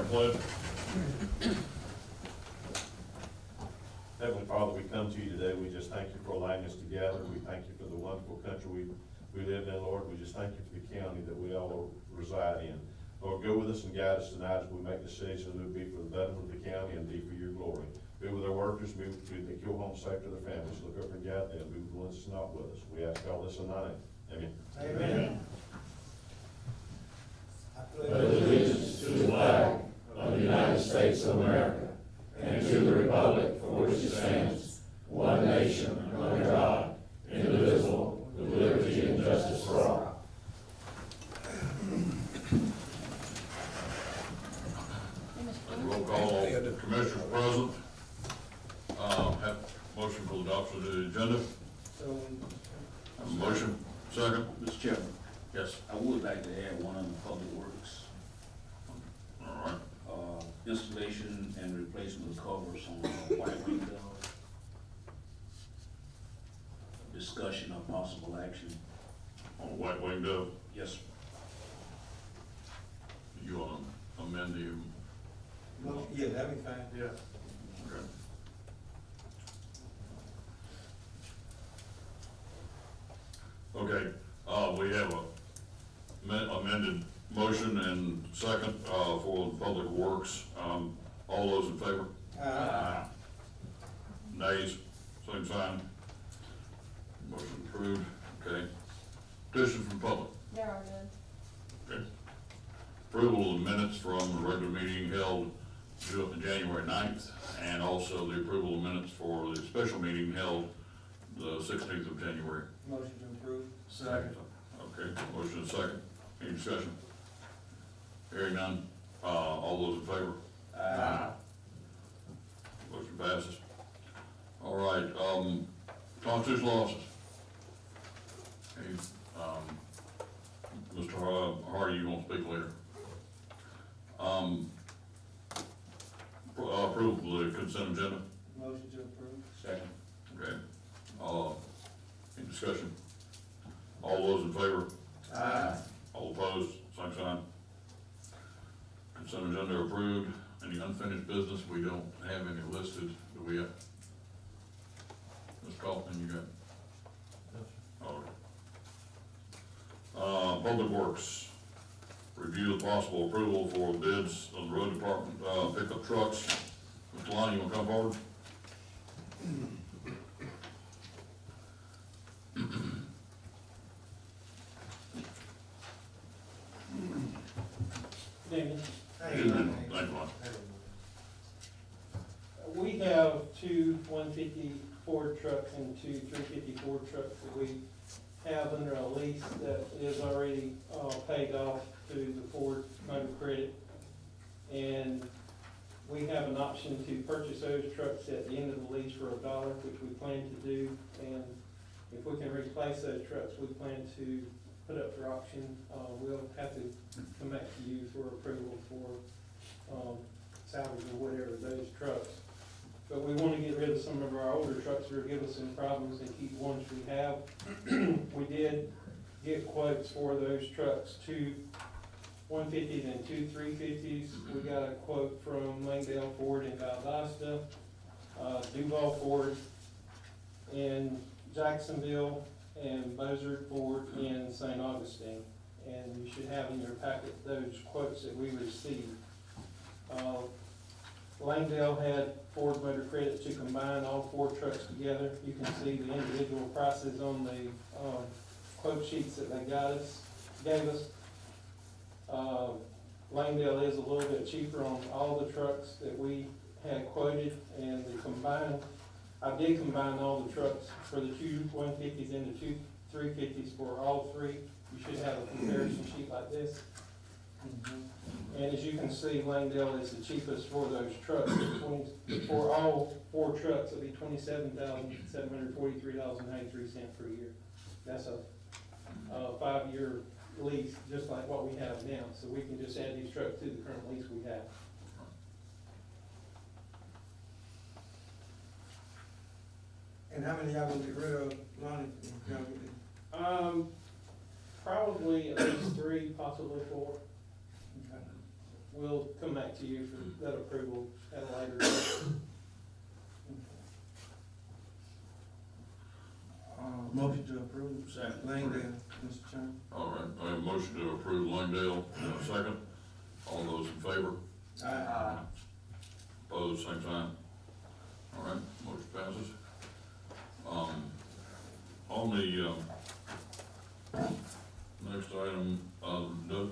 pledge. Heavenly Father, we come to you today. We just thank you for allowing us to gather. We thank you for the wonderful country we live in, Lord. We just thank you for the county that we all reside in. Lord, go with us and guide us tonight as we make decisions that will be for the betterment of the county and be for your glory. Be with our workers, be with they go home safe to their families. Look over and guide them. Be with the ones that's not with us. We ask all this in thy name. Amen. Amen. Pledge allegiance to the flag of the United States of America and to the republic for which it stands, one nation, under God, indivisible, with liberty and justice for all. Roll call, commissioners present. Have motion for the adoption of the agenda. So, Have a motion, second? Mr. Chairman, Yes. I would like to add one on the public works, All right. installation and replacement of covers on White Wing Dove. Discussion of possible action. On White Wing Dove, Yes, sir. you want to amend the, well, yeah, that'd be fine. Yeah. okay. Okay, we have a amended motion and second, for the public works. All those in favor? Nays, same sign. Motion approved, okay. Petition from public, There are none. okay. Approval of the minutes from the regular meeting held January 9th, and also the approval of minutes for the special meeting held the 16th of January. Motion to approve. Okay, motion and second. Any discussion? Hearing none. All those in favor? Motion passes. All right, constitutional officers. Hey, Mr. Hardy, you want to speak later? Approve the consent agenda. Motion to approve. Second. Okay. Any discussion? All those in favor? All opposed, same sign. Consent agenda approved. Any unfinished business? We don't have any listed. Do we have? Ms. Kaufman, you got? Okay. Public Works. Review the possible approval for bids on the road department, pickup trucks. Mr. Lonnie, you wanna come forward? David, Thank you, Lonnie. we have two 150 Ford trucks and two 350 Ford trucks that we have under a lease that is already paid off through the Ford Motor Credit. And we have an option to purchase those trucks at the end of the lease for $1, which we plan to do. And if we can replace those trucks, we plan to put up for auction. We'll have to come back to you for approval for salvage or whatever those trucks. But we want to get rid of some of our older trucks that are giving us some problems and keep ones we have. We did get quotes for those trucks, two 150s and two 350s. We got a quote from Langdale Ford in Valdosta, Duval Ford in Jacksonville, and Bozard Ford in St. Augustine. And you should have in your packet those quotes that we received. Langdale had Ford Motor Credit to combine all four trucks together. You can see the individual prices on the quote sheets that they gave us. Langdale is a little bit cheaper on all the trucks that we had quoted, and the combined, I did combine all the trucks for the two 150s and the two 350s for all three. You should have a comparison sheet like this. And as you can see, Langdale is the cheapest for those trucks. For all four trucks, it'll be $27,743.93 per year. That's a 5-year lease, just like what we have now. So we can just add these trucks to the current lease we have. And how many y'all gonna get rid of, Lonnie? Probably at least 3, possibly 4. We'll come back back to you for that approval at a later date. Motion to approve. Second. Langdale, Mr. Chairman. All right, I have a motion to approve Langdale, and a second. All those in favor? Aye. Opposed, same sign. All right, motion passes. On the, next item,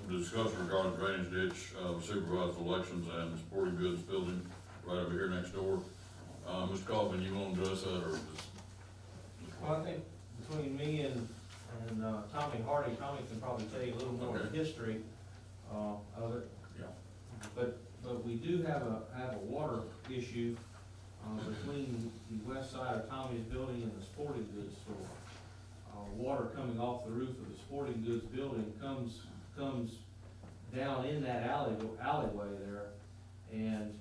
discussion regarding drainage ditch, supervised elections and sporting goods building right over here next door. Mr. Kaufman, you want to address that, or just? Well, I think between me and Tommy Hardy, Tommy can probably tell you a little more of the history of it. Yeah. But we do have a water issue between the west side of Tommy's building and the sporting goods store. Water coming off the roof of the sporting goods building comes down in that alleyway there and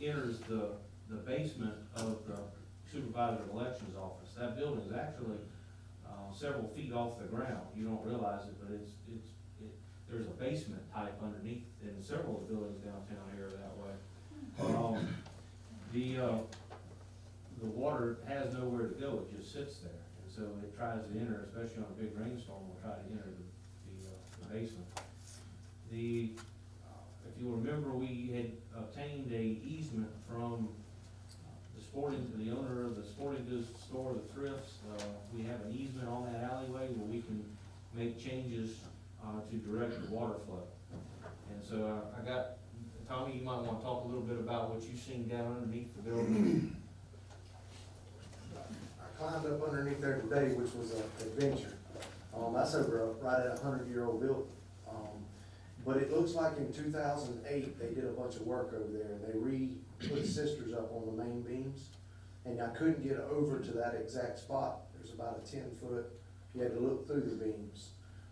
enters the basement of the supervisor of elections office. That building is actually several feet off the ground. You don't realize it, but there's a basement type underneath in several of the buildings downtown here that way. The water has nowhere to go, it just sits there. And so it tries to enter, especially on a big rainstorm, will try to enter the basement. If you'll remember, we had obtained a easement from the owner of the sporting goods store, the Thrifts. We have an easement on that alleyway where we can make changes to direct the water flow. And so I got, Tommy, you might want to talk a little bit about what you've seen down underneath the building. I climbed up underneath there today, which was an adventure. That's right at a 100-year-old building. But it looks like in 2008, they did a bunch of work over there, and they put sisters up on the main beams. And I couldn't get over to that exact spot. There's about a 10-foot, you had to look through the beams.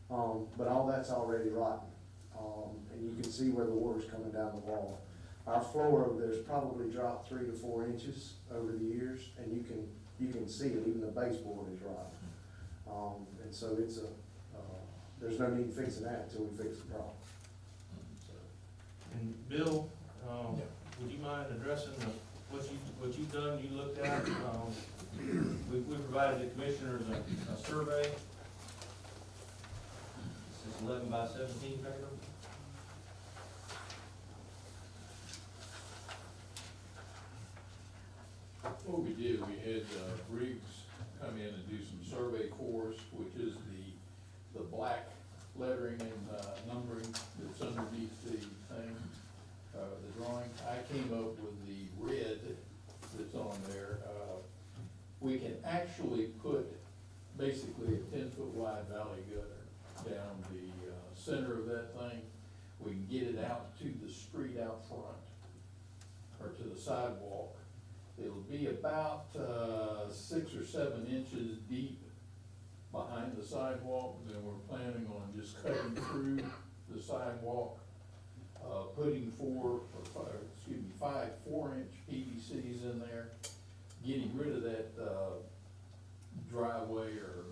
But all that's already rotten. And you can see where the water's coming down the wall. Our floor over there's probably dropped 3 to 4 inches over the years, and you can see it, even the baseboard is rotten. And so there's no need fixing that until we fix the problem. And Bill, would you mind addressing what you've done, you looked at? We provided the commissioners a survey. This is 11 by 17 paper. What we did, we had Briggs come in and do some survey for us, which is the black lettering and numbering that's underneath the thing, the drawing. I came up with the red that's on there. We can actually put basically a 10-foot wide valley gutter down the center of that thing. We can get it out to the street out front, or to the sidewalk. It'll be about 6 or 7 inches deep behind the sidewalk. Then we're planning on just cutting through the sidewalk, putting 5 4-inch PVCs in there, getting rid of that driveway or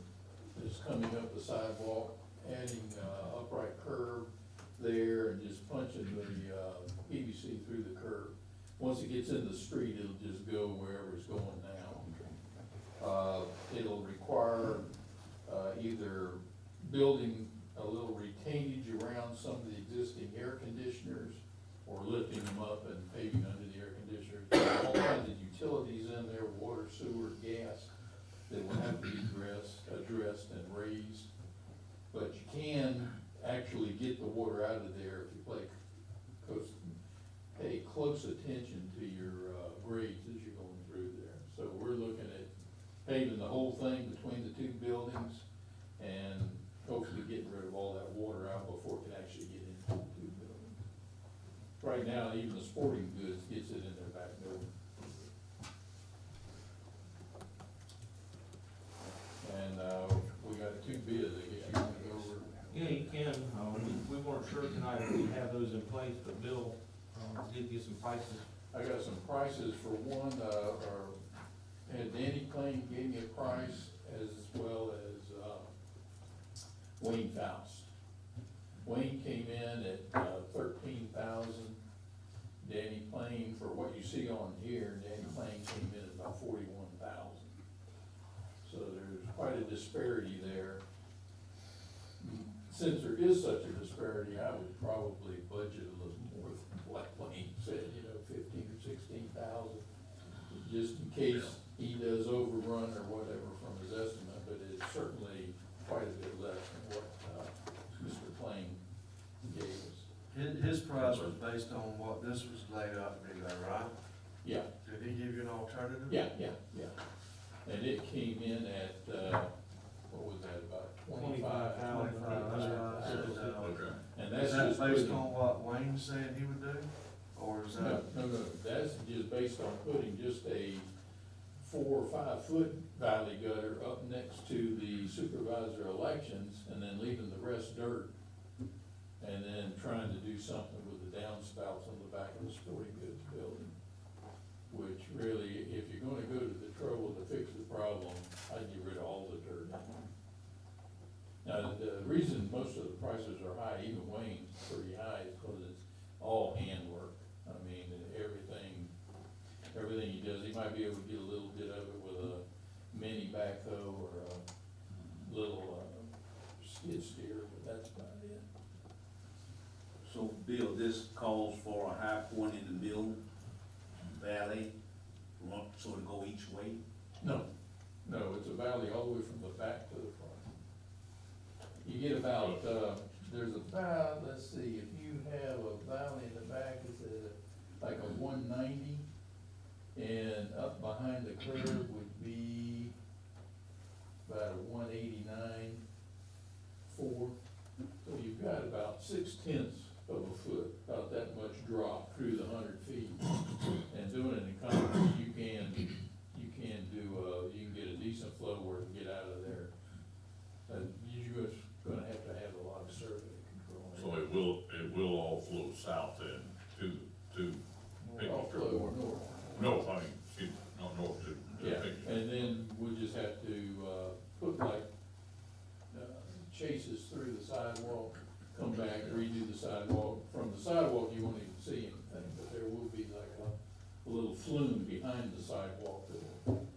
that's coming up the sidewalk, adding upright curb there, and just punching the PVC through the curb. Once it gets in the street, it'll just go wherever it's going now. It'll require either building a little retainage around some of the existing air conditioners, or lifting them up and paving under the air conditioners. All kinds of utilities in there, water, sewer, gas, that will have to be addressed and raised. But you can actually get the water out of there if you pay close attention to your grades as you're going through there. So we're looking at paving the whole thing between the 2 buildings and hopefully getting rid of all that water out before it can actually get into the 2 buildings. Right now, even the sporting goods gets it in their back building. And we got 2 bids, I guess you want to go over. Yeah, you can. We weren't sure tonight if we'd have those in place, but Bill did get some prices. I got some prices for one, and Danny Klein gave me a price, as well as Wayne Faust. Wayne came in at $13,000, since there is such a disparity, I would probably budget a little more than what Wayne said, you know, 15 or 16,000, just in case he does overrun or whatever from his estimate, but it's certainly quite a bit less than what, Mr. Plain gave us. His price was based on what this was laid out to be though, right? Yeah, Did he give you an alternative? yeah. And it came in at, what was that, about 25? 25,000. That's what I said, Okay. And Is that's that just based putting, on what Wayne said he would do? Or is no, that? that's just based on putting just a 4 or 5 foot valley gutter up next to the supervisor elections and then leaving the rest dirt. And then trying to do something with the downspouts on the back of the sporting goods building. Which really, if you're gonna go to the trouble to fix the problem, I'd get rid of all the dirt. Now, the reason most of the prices are high, even Wayne's pretty high, is because it's all handwork. I mean, everything he does, he might be able to get a little bit of it with a mini backhoe or a little, skid steer, but that's about it. So, Bill, this calls for a high point in the middle valley, so to go each way? No, it's a valley all the way from the back to the front. You get about, there's about, let's see, if you have a valley in the back, it's like a 190, and up behind the curve would be about a 189.4. So you've got about 6/10 of a foot, about that much drop through the 100 feet. And doing it in concrete, you can get a decent flow where it can get out of there. You're just gonna have a lot of survey control. So it will all flow south then to All Picnic flow Trail. north. North, I mean, excuse me, not north to Yeah, Picnic. and then we'll just have to, put like, chases through the sidewalk, come back, redo the sidewalk. From the sidewalk, you won't even see anything, but there will be like a little flume behind the sidewalk that'll